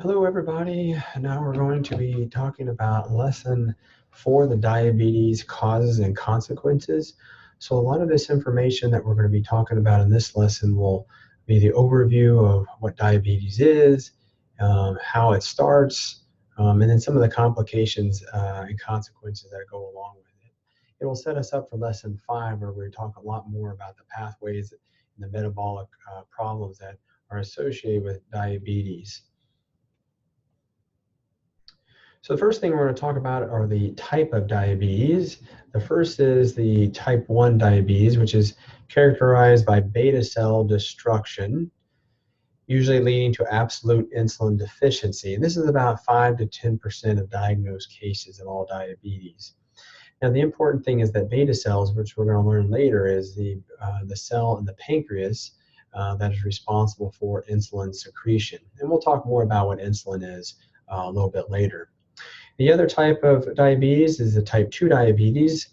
Hello, everybody. Now we're going to be talking about lesson 4, the diabetes causes and consequences. So a lot of this information that we're going to be talking about in this lesson will be the overview of what diabetes is, how it starts, and then some of the complications and consequences that go along with it. It will set us up for lesson 5, where we talk a lot more about the pathways and the metabolic problems that are associated with diabetes. So the first thing we're going to talk about are the type of diabetes. The first is the type 1 diabetes, which is characterized by beta cell destruction, usually leading to absolute insulin deficiency. This is about 5 to 10% of diagnosed cases of all diabetes. Now, the important thing is that beta cells, which we're going to learn later, is the cell in the pancreas that is responsible for insulin secretion. And we'll talk more about what insulin is a little bit later. The other type of diabetes is the type 2 diabetes.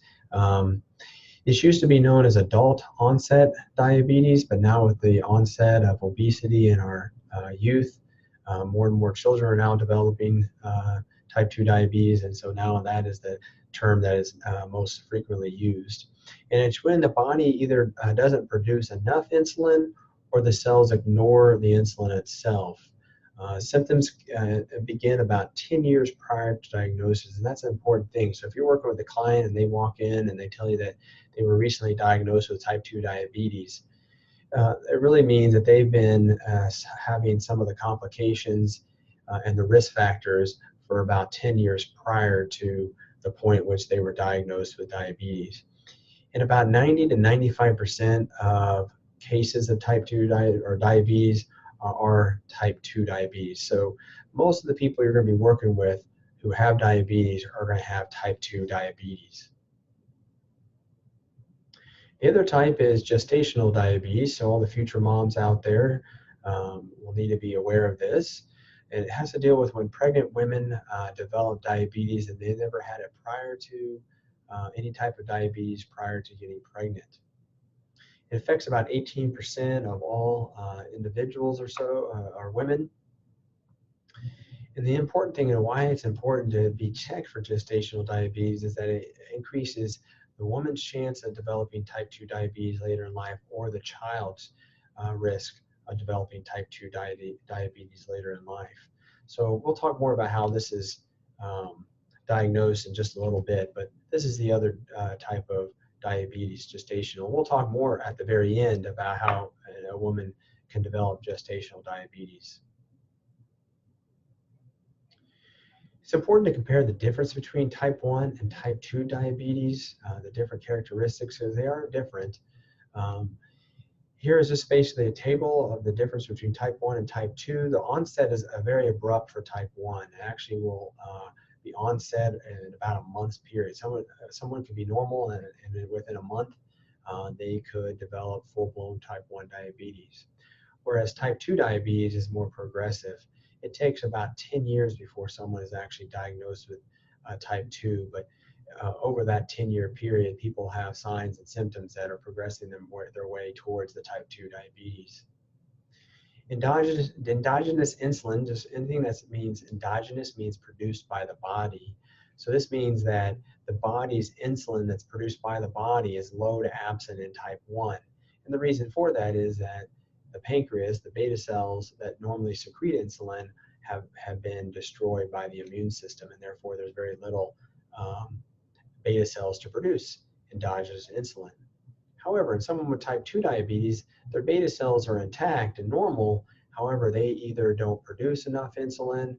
This used to be known as adult onset diabetes, but now with the onset of obesity in our youth, more and more children are now developing type 2 diabetes, and so now that is the term that is most frequently used. And it's when the body either doesn't produce enough insulin or the cells ignore the insulin itself. Symptoms begin about 10 years prior to diagnosis, and that's an important thing. So if you're working with a client and they walk in and they tell you that they were recently diagnosed with type 2 diabetes, it really means that they've been having some of the complications and the risk factors for about 10 years prior to the point at which they were diagnosed with diabetes. In about 90 to 95% of cases of type 2 diabetes are type 2 diabetes. So most of the people you're going to be working with who have diabetes are going to have type 2 diabetes. The other type is gestational diabetes. So all the future moms out there will need to be aware of this. And it has to deal with when pregnant women develop diabetes and they never had it prior to any type of diabetes prior to getting pregnant. It affects about 18% of all individuals or so, are women. And the important thing and why it's important to be checked for gestational diabetes is that it increases the woman's chance of developing type 2 diabetes later in life, or the child's risk of developing type 2 diabetes later in life. So we'll talk more about how this is diagnosed in just a little bit, but this is the other type of diabetes, gestational. We'll talk more at the very end about how a woman can develop gestational diabetes. It's important to compare the difference between type 1 and type 2 diabetes, the different characteristics, because they are different. Here is just basically a table of the difference between type 1 and type 2. The onset is very abrupt for type 1. It actually will be onset in about a month's period. Someone could be normal, and within a month, they could develop full-blown type 1 diabetes. Whereas type 2 diabetes is more progressive. It takes about 10 years before someone is actually diagnosed with type 2, but over that 10-year period, people have signs and symptoms that are progressing their way towards the type 2 diabetes. Endogenous insulin, just anything that means endogenous means produced by the body. So this means that the body's insulin that's produced by the body is low to absent in type 1. And the reason for that is that the pancreas, the beta cells that normally secrete insulin, have been destroyed by the immune system, and therefore there's very little beta cells to produce endogenous insulin. However, in someone with type 2 diabetes, their beta cells are intact and normal. However, they either don't produce enough insulin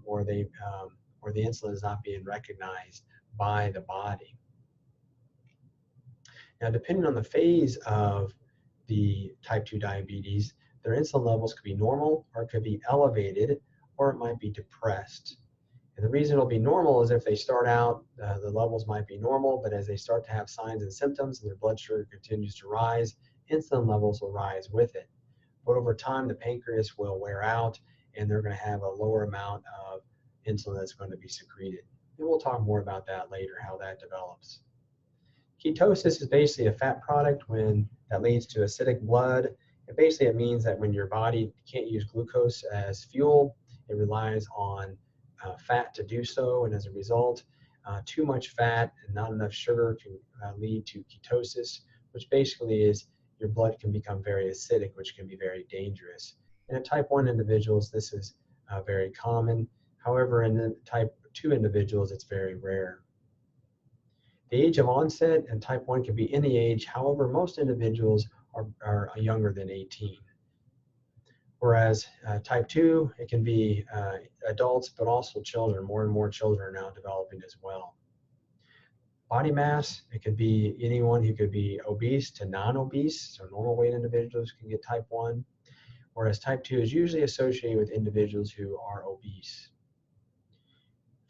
or the insulin is not being recognized by the body. Now, depending on the phase of the type 2 diabetes, their insulin levels could be normal, or it could be elevated, or it might be depressed. And the reason it'll be normal is if they start out, the levels might be normal, but as they start to have signs and symptoms and their blood sugar continues to rise, insulin levels will rise with it. But over time, the pancreas will wear out, and they're going to have a lower amount of insulin that's going to be secreted. And we'll talk more about that later, how that develops. Ketosis is basically a fat product that leads to acidic blood. And basically, it means that when your body can't use glucose as fuel, It relies on fat to do so, and as a result, too much fat and not enough sugar can lead to ketosis, which basically is your blood can become very acidic, which can be very dangerous. And in type 1 individuals, this is very common. However, in the type 2 individuals, it's very rare. The age of onset in type 1 can be any age. However, most individuals are younger than 18. Whereas type 2, it can be adults, but also children. More and more children are now developing as well. Body mass, it could be anyone who could be obese to non-obese, so normal weight individuals can get type 1, whereas type 2 is usually associated with individuals who are obese.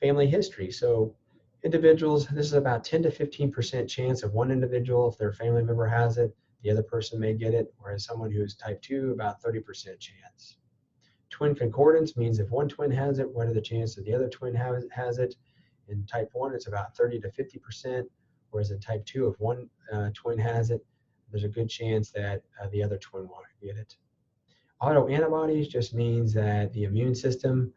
Family history, so individuals, this is about 10 to 15% chance of one individual, if their family member has it, the other person may get it, whereas someone who is type 2, about 30% chance. Twin concordance means if one twin has it, what are the chances that the other twin has it? In type 1, it's about 30 to 50%, whereas in type 2, if one twin has it, there's a good chance that the other twin will get it. Autoantibodies just means that the immune system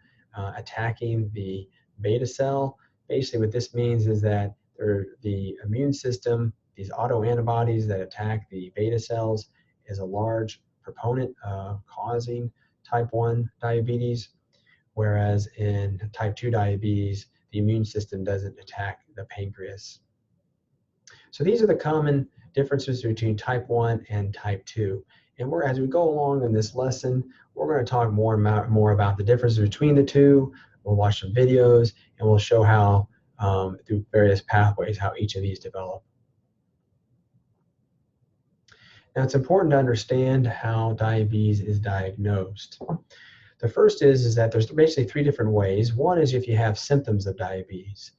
attacking the beta cell. Basically what this means is that the immune system, these autoantibodies that attack the beta cells, is a large proponent of causing type 1 diabetes, whereas in type 2 diabetes, the immune system doesn't attack the pancreas. So these are the common differences between type 1 and type 2. And as we go along in this lesson, we're going to talk more about the differences between the two. We'll watch some videos, and we'll show how, through various pathways, how each of these develop. Now, it's important to understand how diabetes is diagnosed. The first is that there's basically three different ways. One is if you have symptoms of diabetes,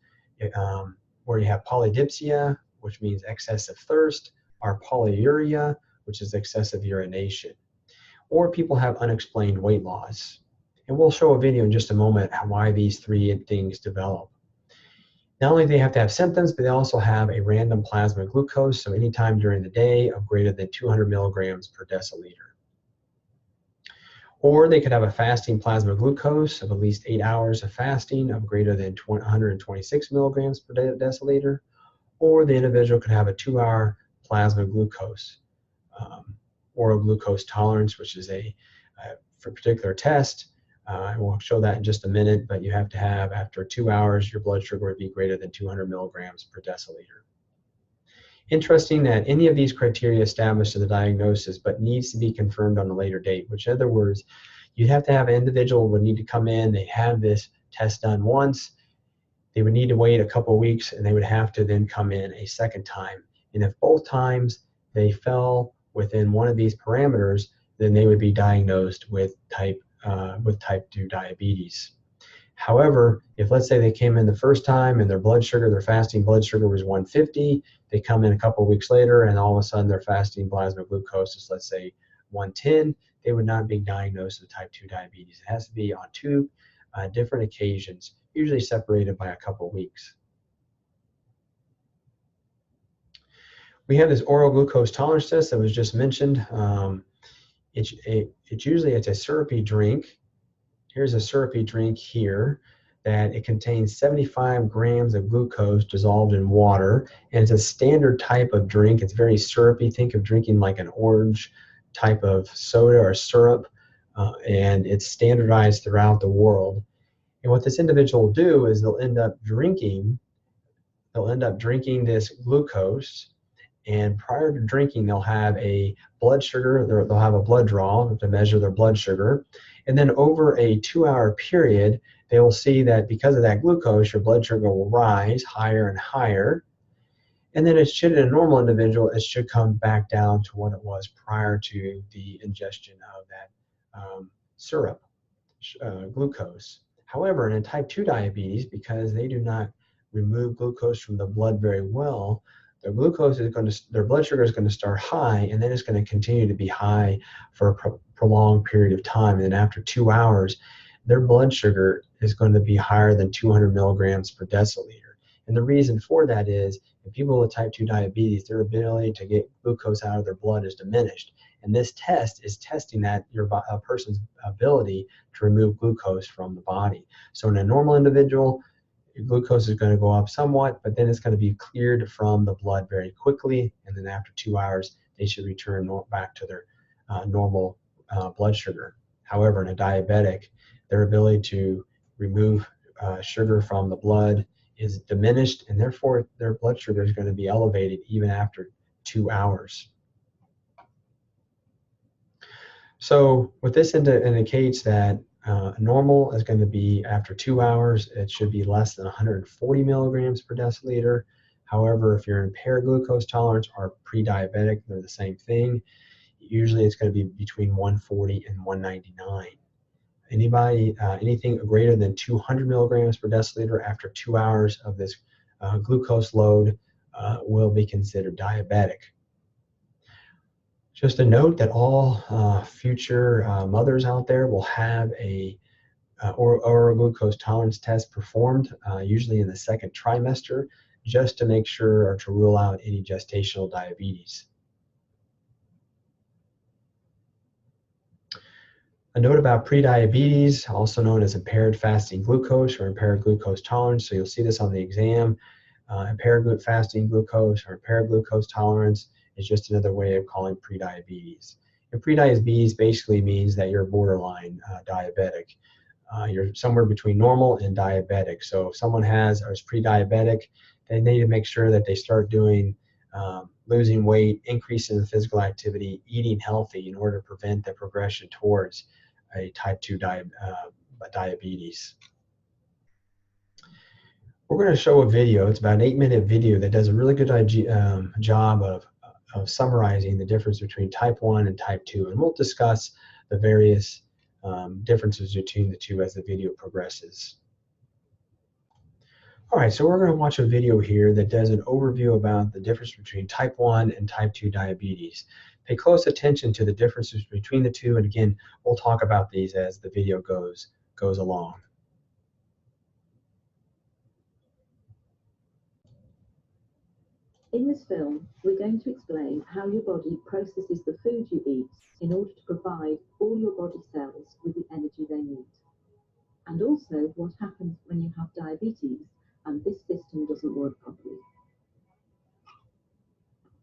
where you have polydipsia, which means excessive thirst, or polyuria, which is excessive urination. Or people have unexplained weight loss. And we'll show a video in just a moment why these three things develop. Not only do they have to have symptoms, but they also have a random plasma glucose, so anytime during the day of greater than 200 milligrams per deciliter. Or they could have a fasting plasma glucose of at least 8 hours of fasting of greater than 126 milligrams per deciliter. Or the individual could have a 2-hour plasma glucose, oral glucose tolerance, which is for a particular test. And we'll show that in just a minute, but you have to have, after 2 hours, your blood sugar would be greater than 200 milligrams per deciliter. Interesting that any of these criteria established the diagnosis, but needs to be confirmed on a later date, which in other words, you'd have to have an individual would need to come in, they have this test done once, they would need to wait a couple of weeks, and they would have to then come in a second time. And if both times they fell within one of these parameters, then they would be diagnosed with type 2 diabetes. However, if let's say they came in the first time and their blood sugar, their fasting blood sugar was 150, they come in a couple of weeks later and all of a sudden their fasting plasma glucose is, let's say, 110, they would not be diagnosed with type 2 diabetes. It has to be on two different occasions, usually separated by a couple of weeks. We have this oral glucose tolerance test that was just mentioned. It's a syrupy drink. Here's a syrupy drink here that it contains 75 grams of glucose dissolved in water, and it's a standard type of drink. It's very syrupy. Think of drinking like an orange type of soda or syrup, and it's standardized throughout the world. And what this individual will do is they'll end up drinking this glucose, and prior to drinking, they'll have a blood sugar, they'll have a blood draw to measure their blood sugar. And then over a 2-hour period, they will see that because of that glucose, your blood sugar will rise higher and higher. And then it should, in a normal individual, it should come back down to what it was prior to the ingestion of that syrup, glucose. However, in type 2 diabetes, because they do not remove glucose from the blood very well, their blood sugar is going to start high, and then it's going to continue to be high for a prolonged period of time. And then after 2 hours, their blood sugar is going to be higher than 200 milligrams per deciliter. And the reason for that is, in people with type 2 diabetes, their ability to get glucose out of their blood is diminished. And this test is testing that a person's ability to remove glucose from the body. So in a normal individual, your glucose is going to go up somewhat, but then it's going to be cleared from the blood very quickly, and then after 2 hours, they should return back to their normal blood sugar. However, in a diabetic, their ability to remove sugar from the blood is diminished, and therefore their blood sugar is going to be elevated even after 2 hours. So what this indicates that normal is going to be after 2 hours, it should be less than 140 milligrams per deciliter. However, if you're impaired glucose tolerance or pre-diabetic, they're the same thing. Usually it's going to be between 140 and 199. Anything greater than 200 milligrams per deciliter after 2 hours of this glucose load will be considered diabetic. Just a note that all future mothers out there will have a oral glucose tolerance test performed, usually in the second trimester, just to make sure or to rule out any gestational diabetes. A note about prediabetes, also known as impaired fasting glucose or impaired glucose tolerance. So you'll see this on the exam. Impaired fasting glucose or impaired glucose tolerance is just another way of calling prediabetes. And prediabetes basically means that you're borderline diabetic. You're somewhere between normal and diabetic. So if someone is pre-diabetic, they need to make sure that they start doing losing weight, increasing the physical activity, eating healthy in order to prevent the progression towards a type 2 diabetes. We're going to show a video. It's about an 8-minute video that does a really good job of summarizing the difference between type 1 and type 2. And we'll discuss the various differences between the two as the video progresses. All right, so we're going to watch a video here that does an overview about the difference between type 1 and type 2 diabetes. Pay close attention to the differences between the two, and again, we'll talk about these as the video goes along. In this film, we're going to explain how your body processes the food you eat in order to provide all your body cells with the energy they need. And also what happens when you have diabetes and this system doesn't work properly.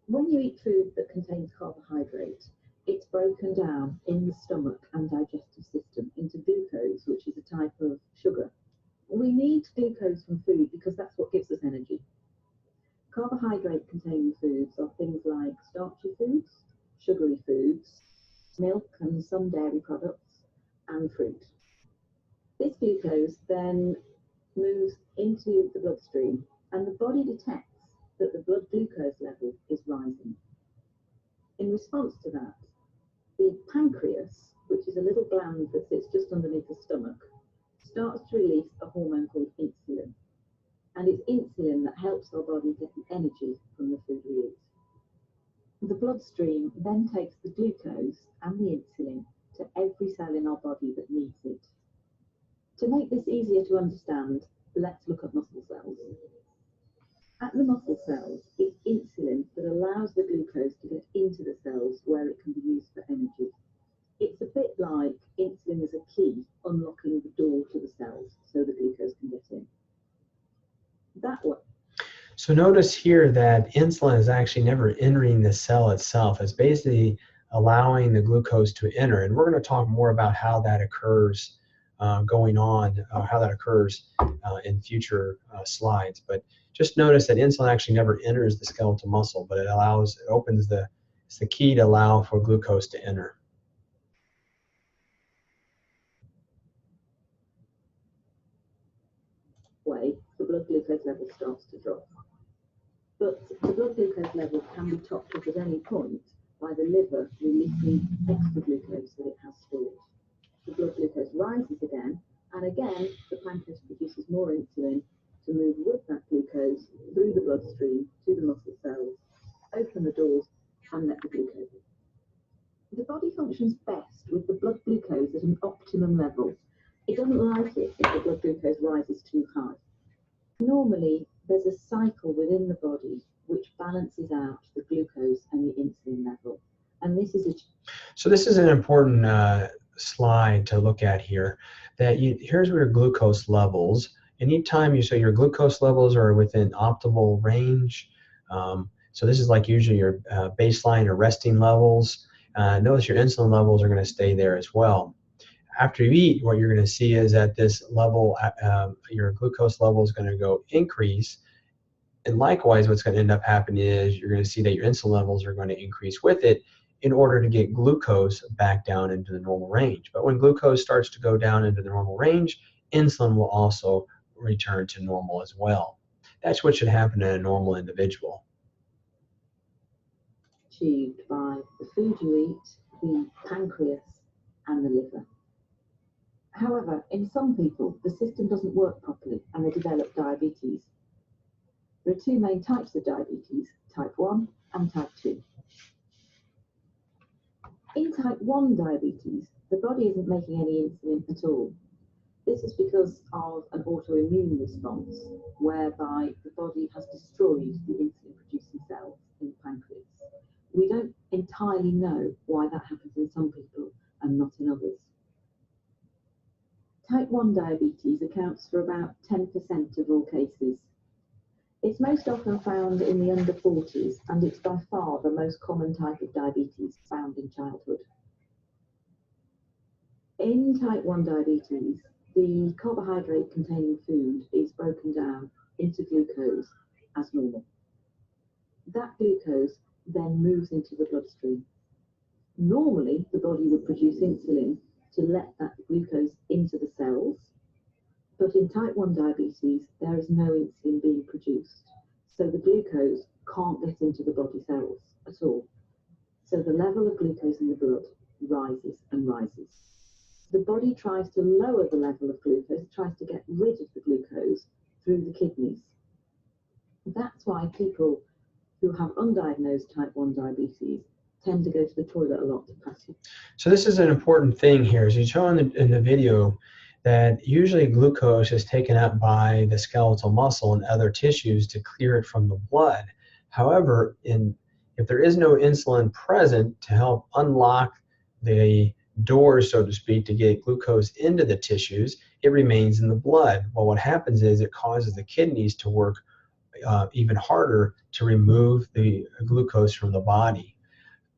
When you eat food that contains carbohydrate, it's broken down in the stomach and digestive system into glucose, which is a type of sugar. We need glucose from food because that's what gives us energy. Carbohydrate-containing foods are things like starchy foods, sugary foods, milk and some dairy products, and fruit. This glucose then moves into the bloodstream, and the body detects that the blood glucose level is rising. In response to that, the pancreas, which is a little gland that sits just underneath the stomach, starts to release a hormone called insulin. And it's insulin that helps our body get the energy from the food we eat. The bloodstream then takes the glucose and the insulin to every cell in our body that needs it. To make this easier to understand, let's look at muscle cells. At the muscle cells, it's insulin that allows the glucose to get into the cells where it can be used for energy. It's a bit like insulin is a key unlocking the door to the cells so the glucose can get in. That one. So notice here that insulin is actually never entering the cell itself. It's basically allowing the glucose to enter. And we're going to talk more about how that occurs how that occurs in future slides. But just notice that insulin actually never enters the skeletal muscle, but it's the key to allow for glucose to enter. Way, the blood glucose level starts to drop. But the blood glucose level can be topped up at any point by the liver releasing extra glucose that it has stored. The blood glucose rises again, and again the pancreas produces more insulin to move with that glucose through the bloodstream to the muscle cells, open the doors, and let the glucose in. The body functions best with the blood glucose at an optimum level. It doesn't like it if the blood glucose rises too high. Normally, there's a cycle within the body which balances out the glucose and the insulin level. And this is a So this is an important slide to look at here. Here's where your glucose levels. Anytime so your glucose levels are within optimal range. So this is like usually your baseline or resting levels. Notice your insulin levels are going to stay there as well. After you eat, what you're going to see is that this level, your glucose level is going to go increase. And likewise, what's going to end up happening is you're going to see that your insulin levels are going to increase with it in order to get glucose back down into the normal range. But when glucose starts to go down into the normal range, insulin will also return to normal as well. That's what should happen in a normal individual. Achieved by the food you eat, the pancreas, and the liver. However, in some people, the system doesn't work properly and they develop diabetes. There are two main types of diabetes, type 1 and type 2. In type 1 diabetes, the body isn't making any insulin at all. This is because of an autoimmune response, whereby the body has destroyed the insulin-producing cells in the pancreas. We don't entirely know why that happens in some people and not in others. Type 1 diabetes accounts for about 10% of all cases. It's most often found in the under 40s, and it's by far the most common type of diabetes found in childhood. In type 1 diabetes, the carbohydrate-containing food is broken down into glucose as normal. That glucose then moves into the bloodstream. Normally, the body would produce insulin to let that glucose into the cells, but in type 1 diabetes, there is no insulin being produced, so the glucose can't get into the body cells at all. So the level of glucose in the blood rises and rises. The body tries to lower the level of glucose, tries to get rid of the glucose through the kidneys. That's why people who have undiagnosed type 1 diabetes tend to go to the toilet a lot to pass it. So this is an important thing here. As you saw in the video, that usually glucose is taken up by the skeletal muscle and other tissues to clear it from the blood. However, if there is no insulin present to help unlock the doors, so to speak, to get glucose into the tissues, it remains in the blood. Well, what happens is it causes the kidneys to work even harder to remove the glucose from the body.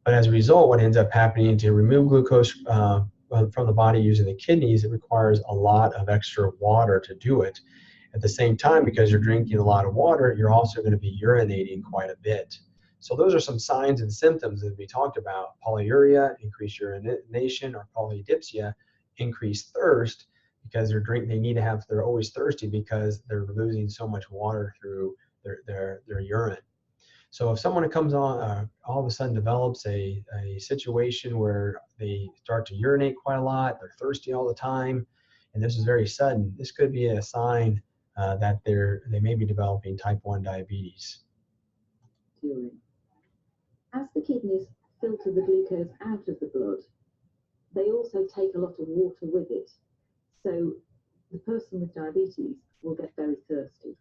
But as a result, what ends up happening to remove glucose from the body using the kidneys, it requires a lot of extra water to do it. At the same time, because you're drinking a lot of water, you're also going to be urinating quite a bit. So those are some signs and symptoms that we talked about. Polyuria, increased urination, or polydipsia, increased thirst, because they're always thirsty because they're losing so much water through their urine. So if someone comes on, all of a sudden develops a situation where they start to urinate quite a lot, they're thirsty all the time, and this is very sudden, this could be a sign that they may be developing type 1 diabetes. As the kidneys filter the glucose out of the blood, they also take a lot of water with it. So the person with diabetes will get very thirsty.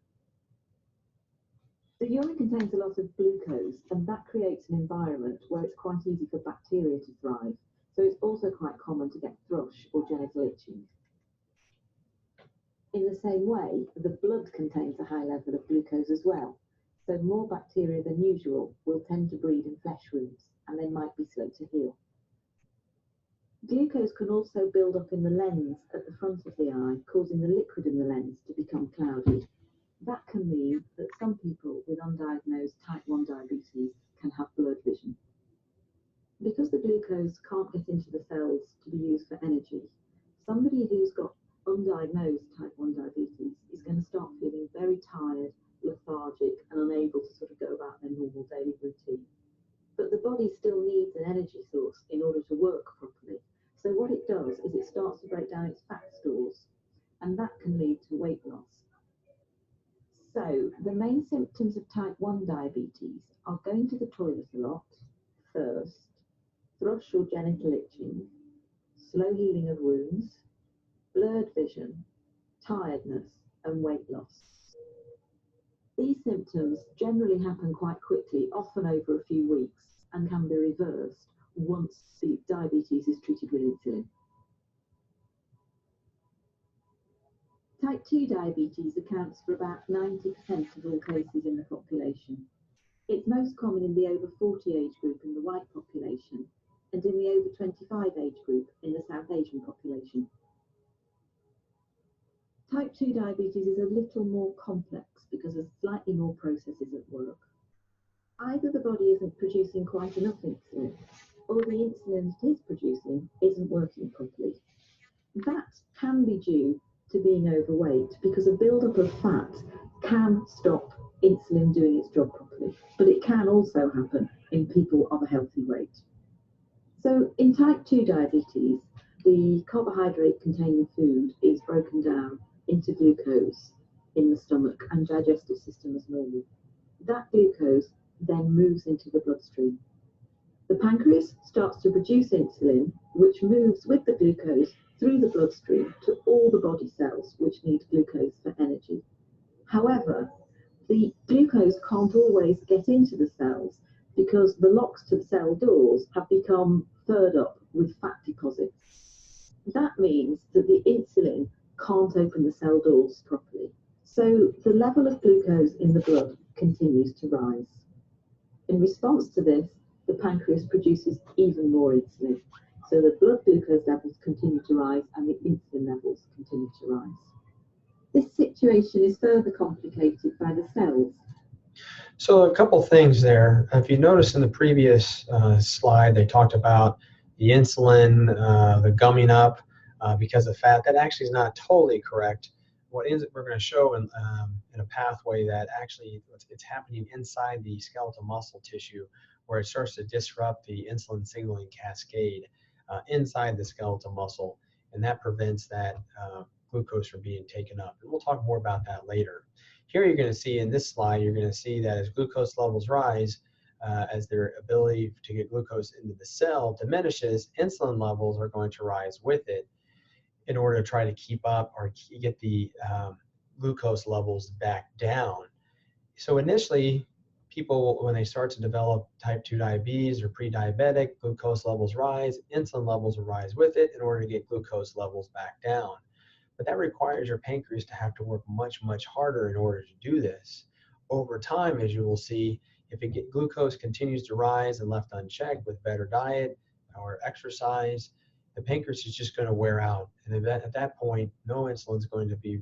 The urine contains a lot of glucose, and that creates an environment where it's quite easy for bacteria to thrive. So it's also quite common to get thrush or genital itching. In the same way, the blood contains a high level of glucose as well. So more bacteria than usual will tend to breed in flesh wounds, and they might be slow to heal. Glucose can also build up in the lens at the front of the eye, causing the liquid in the lens to become cloudy. That can mean that some people with undiagnosed type 1 diabetes can have blurred vision. Because the glucose can't get into the cells to be used for energy, somebody who's got undiagnosed type 1 diabetes is going to start feeling very tired, lethargic, and unable to sort of go about their normal daily routine. But the body still needs an energy source in order to work properly. So what it does is it starts to break down its fat stores, and that can lead to weight loss. So the main symptoms of type 1 diabetes are going to the toilet a lot, thirst, thrush or genital itching, slow healing of wounds, blurred vision, tiredness, and weight loss. These symptoms generally happen quite quickly, often over a few weeks, and can be reversed, once the diabetes is treated with insulin. Type 2 diabetes accounts for about 90% of all cases in the population. It's most common in the over 40 age group in the white population, and in the over 25 age group in the South Asian population. Type 2 diabetes is a little more complex because there's slightly more processes at work. Either the body isn't producing quite enough insulin, or the insulin it is producing isn't working properly. That can be due to being overweight because a buildup of fat can stop insulin doing its job properly, but it can also happen in people of a healthy weight. So in type 2 diabetes, the carbohydrate containing food is broken down into glucose in the stomach and digestive system as normal. That glucose then moves into the bloodstream. The pancreas starts to produce insulin, which moves with the glucose through the bloodstream to all the body cells which need glucose for energy. However, the glucose can't always get into the cells because the locks to the cell doors have become furred up with fat deposits. That means that the insulin can't open the cell doors properly. So the level of glucose in the blood continues to rise. In response to this, the pancreas produces even more insulin. So the blood glucose levels continue to rise and the insulin levels continue to rise. This situation is further complicated by the cells. So a couple things there. If you notice in the previous slide, they talked about the insulin, the gumming up because of fat. That actually is not totally correct. What is it we're going to show in a pathway that actually it's happening inside the skeletal muscle tissue where it starts to disrupt the insulin signaling cascade inside the skeletal muscle, and that prevents that glucose from being taken up. And we'll talk more about that later. Here you're going to see in this slide, you're going to see that as glucose levels rise, as their ability to get glucose into the cell diminishes, insulin levels are going to rise with it in order to try to keep up or get the glucose levels back down. So initially, people, when they start to develop type 2 diabetes or pre-diabetic, glucose levels rise, insulin levels will rise with it in order to get glucose levels back down. But that requires your pancreas to have to work much, much harder in order to do this. Over time, as you will see, if glucose continues to rise and left unchecked with better diet or exercise, the pancreas is just going to wear out. And at that point, no insulin is going to be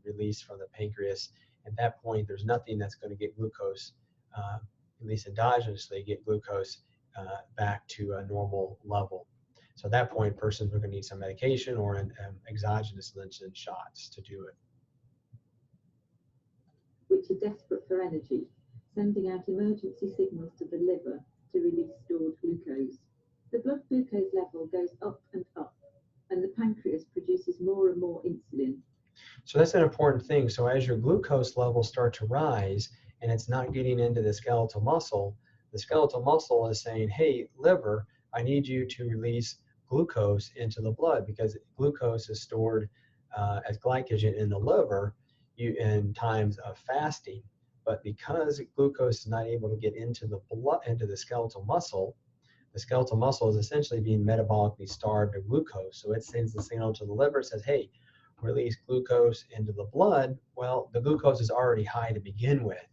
released from the pancreas. At that point, there's nothing that's going to get glucose, at least endogenously, get glucose back to a normal level. So at that point, persons are going to need some medication or an exogenous insulin shots to do it. Which are desperate for energy, sending out emergency signals to the liver to release stored glucose. The blood glucose level goes up and up, and the pancreas produces more and more insulin. So that's an important thing. So as your glucose levels start to rise and it's not getting into the skeletal muscle is saying, hey, liver, I need you to release glucose into the blood because glucose is stored as glycogen in the liver in times of fasting. But because glucose is not able to get into the blood, into the skeletal muscle is essentially being metabolically starved of glucose. So it sends the signal to the liver, says, hey, release glucose into the blood. Well, the glucose is already high to begin with.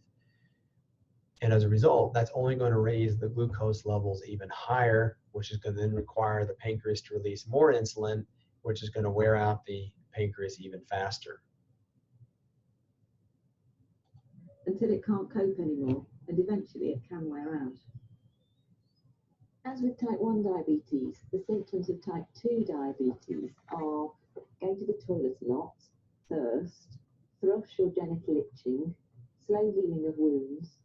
And as a result, that's only going to raise the glucose levels even higher, which is going to then require the pancreas to release more insulin, which is going to wear out the pancreas even faster. Until it can't cope anymore, and eventually it can wear out. As with type 1 diabetes, the symptoms of type 2 diabetes are going to the toilet a lot, thirst, thrush or genital itching, slow healing of wounds,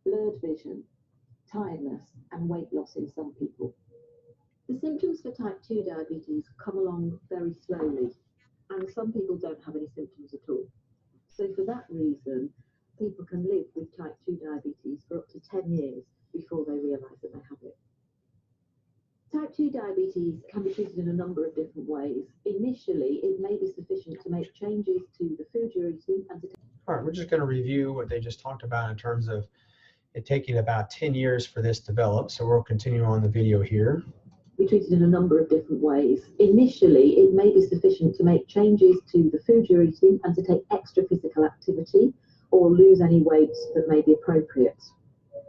blurred vision, tiredness, and weight loss in some people. The symptoms for type 2 diabetes come along very slowly, and some people don't have any symptoms at all. So for that reason, people can live with type 2 diabetes for up to 10 years before they realise that they have it. Type 2 diabetes can be treated in a number of different ways. Initially, it may be sufficient to make changes to the food you're eating and to... All right, we're just going to review what they just talked about in terms of it taking about 10 years for this to develop. So we'll continue on the video here. Be treated in a number of different ways. Initially, it may be sufficient to make changes to the food you're eating and to take extra physical activity or lose any weight that may be appropriate.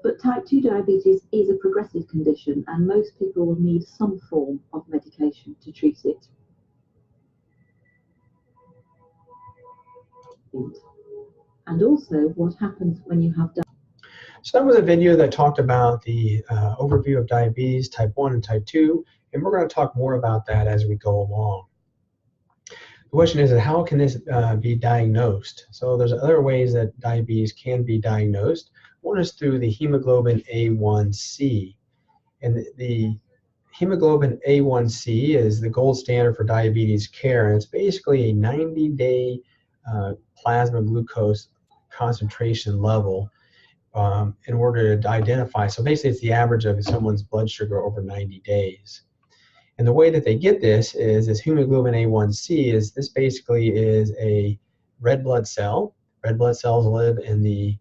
But type 2 diabetes is a progressive condition and most people will need some form of medication to treat it. And also what happens when you have diabetes. So that was a video that talked about the overview of diabetes, type 1 and type 2, and we're going to talk more about that as we go along. The question is, how can this be diagnosed? So there's other ways that diabetes can be diagnosed. One is through the hemoglobin A1C. And the hemoglobin A1C is the gold standard for diabetes care, and it's basically a 90-day plasma glucose concentration level in order to identify. So basically it's the average of someone's blood sugar over 90 days. And the way that they get this is this hemoglobin A1C is, this basically is a red blood cell. Red blood cells live in the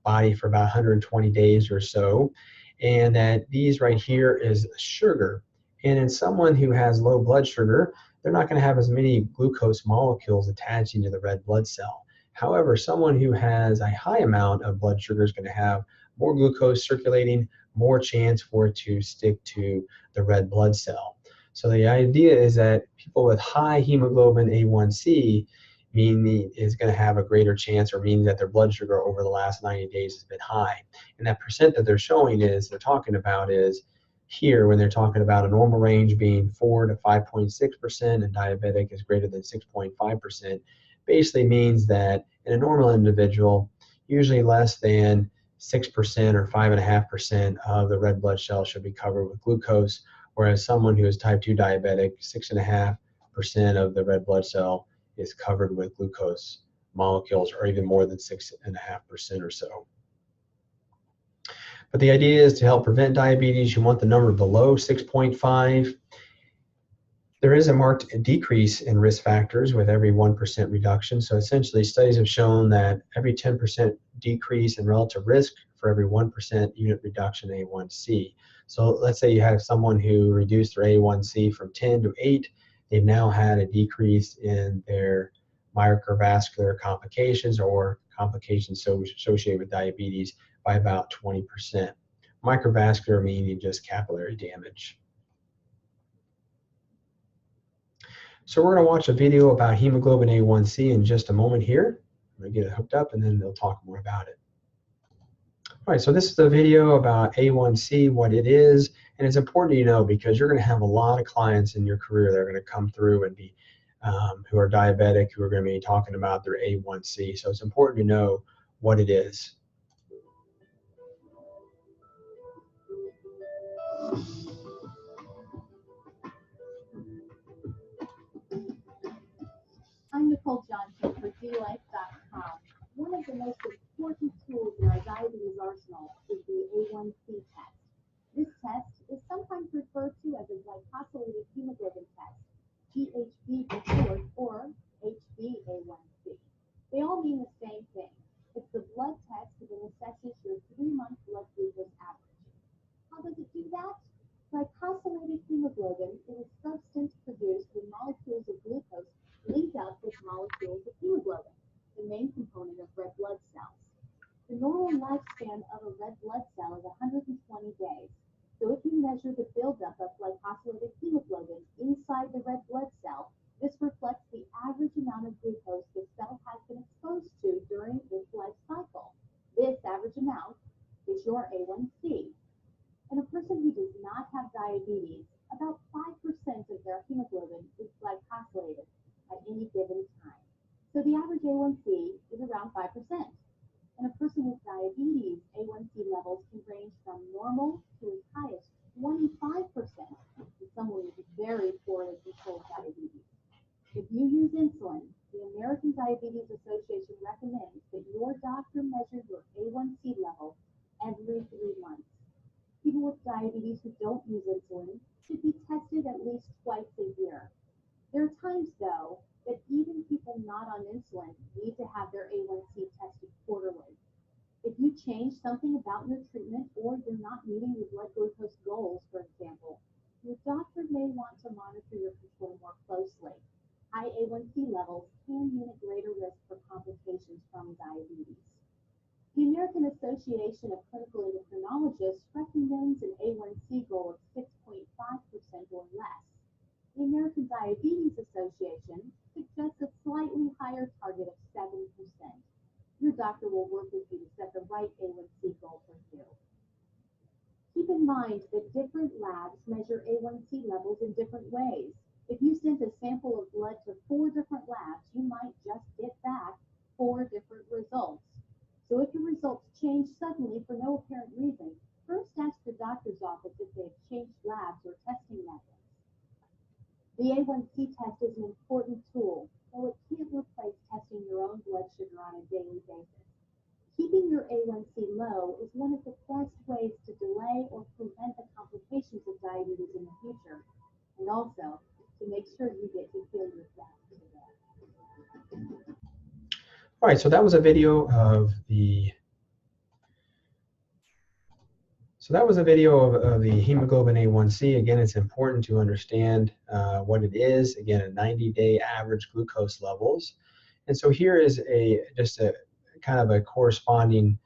body for about 120 days or so. And that these right here is sugar. And in someone who has low blood sugar, they're not going to have as many glucose molecules attaching to the red blood cell. However, someone who has a high amount of blood sugar is going to have more glucose circulating, more chance for it to stick to the red blood cell. So the idea is that people with high hemoglobin A1C is going to have a greater chance, or means that their blood sugar over the last 90 days has been high. And that percent that they're showing is, they're talking about is here, when they're talking about a normal range being 4 to 5.6% and diabetic is greater than 6.5%, basically means that in a normal individual, usually less than 6% or 5.5% of the red blood cells should be covered with glucose, whereas someone who is type 2 diabetic, 6.5% of the red blood cell is covered with glucose molecules, or even more than 6.5% or so. But the idea is to help prevent diabetes, you want the number below 6.5. There is a marked decrease in risk factors with every 1% reduction. So essentially, studies have shown that every 10% decrease in relative risk for every 1% unit reduction in A1C. So let's say you have someone who reduced their A1C from 10 to 8. They've now had a decrease in their microvascular complications or complications associated with diabetes by about 20%. Microvascular meaning just capillary damage. So we're going to watch a video about hemoglobin A1C in just a moment here. I'm going to get it hooked up and then they'll talk more about it. All right, so this is a video about A1C, what it is, and it's important to know because you're going to have a lot of clients in your career that are going to come through and be who are diabetic, who are going to be talking about their A1C. So it's important to know what it is. I'm Nicole Johnson for DLife.com. One of the most important tools in our diabetes arsenal is the A1C test. This test is sometimes referred to as a glycosylated hemoglobin test, GHB for short, or HbA1c. They all mean the same thing. It's the blood test that assesses your 3-month blood glucose average. How does it do that? Glycosylated hemoglobin is a substance produced when molecules of glucose link up with molecules of hemoglobin, the main component of red blood cells. The normal lifespan of a red blood cell is 120 days. So if you measure the buildup of glycosylated hemoglobin inside the red blood cell, this reflects the average amount of glucose the cell has been exposed to during its life cycle. This average amount is your A1C. In a person who does not have diabetes, about 5% of their hemoglobin is glycosylated at any given time. So the average A1C is around 5%. In a person with diabetes, A1C levels can range from normal to as high as 25% in someone with very poorly controlled diabetes. If you use insulin, the American Diabetes Association recommends that your doctor measure your A1C level every 3 months. People with diabetes who don't use insulin should be tested at least twice a year. There are times, though, that even people not on insulin need to have their A1C tested quarterly. If you change something about your treatment or you're not meeting your blood glucose goals, for example, your doctor may want to monitor your control more closely. High A1C levels can mean a greater risk for complications from diabetes. The American Association of Clinical Endocrinologists recommends an A1C goal of 6.5% or less. The American Diabetes Association suggests a slightly higher target of 7%. Your doctor will work with you to set the right A1C goal for you. Keep in mind that different labs measure A1C levels in different ways. If you sent a sample of blood to 4 different labs, you might just get back 4 different results. So if your results change suddenly for no apparent reason, first ask your doctor's office if they've changed labs or testing methods. The A1C test is an important tool, though it can't replace testing your own blood sugar on a daily basis. Keeping your A1C low is one of the best ways to delay or prevent the complications of diabetes in the future, and also to make sure you get to feel your best today. All right, so that was a video of the hemoglobin A1C. Again, it's important to understand what it is. Again, a 90-day average glucose levels. And so here is just a kind of a corresponding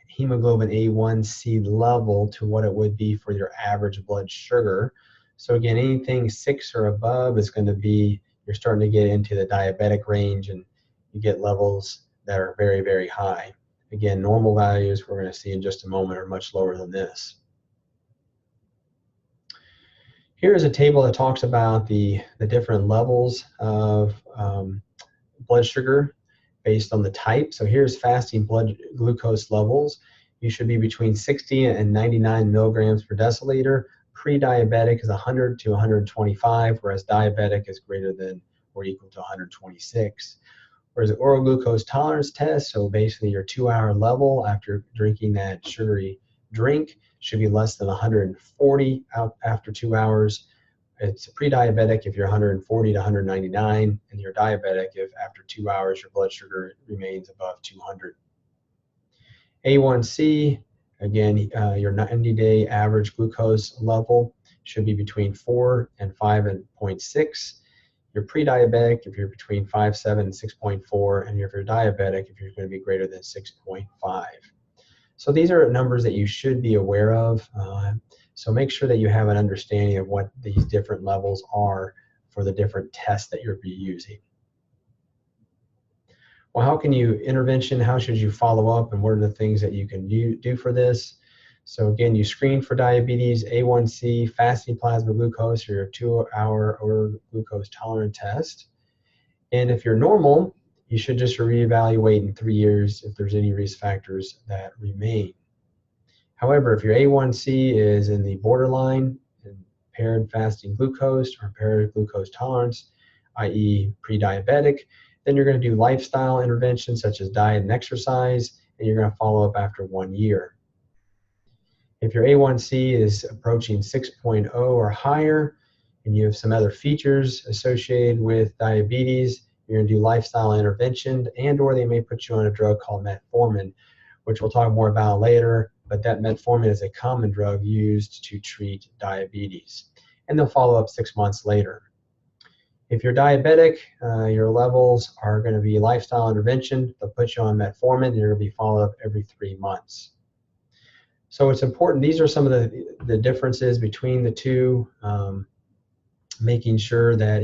hemoglobin A1C level to what it would be for your average blood sugar. So again, anything 6 or above is going to be, you're starting to get into the diabetic range, and you get levels that are very, very high. Again, normal values we're going to see in just a moment are much lower than this. Here is a table that talks about the different levels of blood sugar based on the type. So here's fasting blood glucose levels. You should be between 60 and 99 milligrams per deciliter. Pre-diabetic is 100 to 125, whereas diabetic is greater than or equal to 126. Whereas the oral glucose tolerance test, so basically your 2-hour level after drinking that sugary drink, should be less than 140 out after 2 hours. It's pre-diabetic if you're 140 to 199, and you're diabetic if after 2 hours your blood sugar remains above 200. A1C, again, your 90-day average glucose level should be between 4 and 5.6. You're pre-diabetic if you're between 5.7 and 6.4, and if you're diabetic if you're going to be greater than 6.5. So these are numbers that you should be aware of. So make sure that you have an understanding of what these different levels are for the different tests that you'll be using. Well, how can you intervention? How should you follow up? And what are the things that you can do for this? So again, you screen for diabetes, A1C, fasting plasma glucose, or your 2-hour oral glucose tolerance test. And if you're normal, you should just reevaluate in 3 years if there's any risk factors that remain. However, if your A1C is in the borderline, impaired fasting glucose or impaired glucose tolerance, i.e. pre-diabetic, then you're going to do lifestyle interventions such as diet and exercise, and you're going to follow up after 1 year. If your A1C is approaching 6.0 or higher, and you have some other features associated with diabetes, you're going to do lifestyle intervention, and or they may put you on a drug called metformin, which we'll talk more about later, but that metformin is a common drug used to treat diabetes. And they'll follow up 6 months later. If you're diabetic, your levels are going to be lifestyle intervention. They'll put you on metformin, and you're going to be followed up every 3 months. So it's important. These are some of the differences between the two, making sure that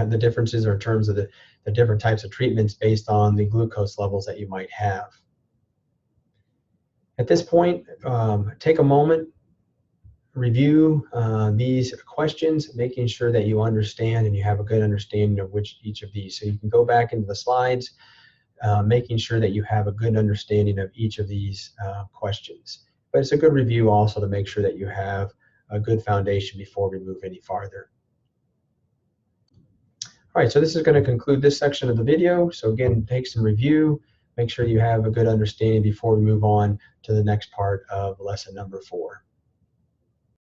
the differences are in terms of the different types of treatments based on the glucose levels that you might have. At this point, take a moment, review these questions, making sure that you understand and you have a good understanding of each of these. So you can go back into the slides, making sure that you have a good understanding of each of these questions. But it's a good review also to make sure that you have a good foundation before we move any farther. All right, so this is going to conclude this section of the video. So again, take some review, make sure you have a good understanding before we move on to the next part of lesson number 4.